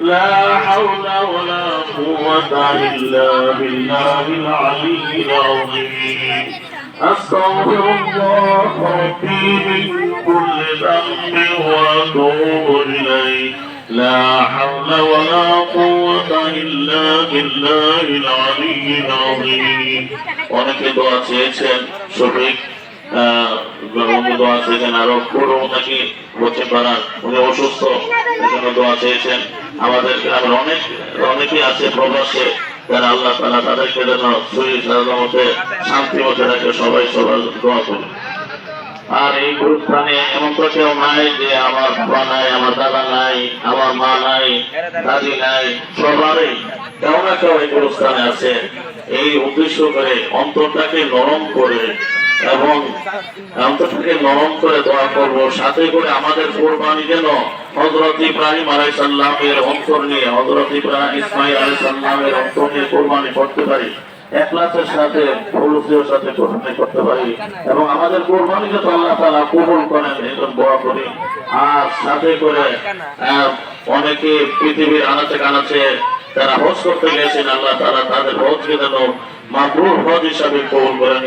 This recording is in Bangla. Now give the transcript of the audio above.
لا حول ولا قوة إلا بالله العلي العظيم أستغفر الله ربي من كل ذنب وأتوب إليه لا حول ولا قوة إلا بالله العلي العظيم অনেকে দোয়া চেয়েছেন শফিক দোয়া চেয়েছেন আরো পুরো নাকি বলতে পারার উনি অসুস্থ এজন্য দোয়া চেয়েছেন আমাদের গ্রামের অনেকেই আছে প্রবাসে যারা আল্লাহ তাআলা তাদেরকে যেন শরীর সালামতে শান্তি মতে রাখে সবাই সবার দোয়া করুন। আর এই গুরুস্থানে এমন তো কেউ নাই যে আমার বাবা নাই, আমার দাদা নাই, আমার মা নাই, দাদি নাই, সবারই কেউ না কেউ এই গুরুস্থানে আছে। এই উদ্দেশ্য করে অন্তরটাকে নরম করে এবং অন্তরটাকে নরম করে দোয়া করবো, সাথে করে আমাদের কোরবানি যেন হযরত ইব্রাহিম আলাইহিস সালামের অন্তর নিয়ে, হযরত ইসমাঈল আলাইহিস সালামের অন্তর নিয়ে কোরবানি করতে পারি, ইখলাসের সাথে খুলুসের সাথে কোরবানি করতে পারি এবং আমাদের কোরবানি যাতে আল্লাহ তাআলা কবুল করেন এরকম দোয়া করি। আর সাথে করে অনেকে পৃথিবীর আনাচে কানাচে যারা হজ করতে গেছেন আল্লাহ তাআলা তাদের হজকে যেন মাবরুর হজ হিসাবে কবুল করেন।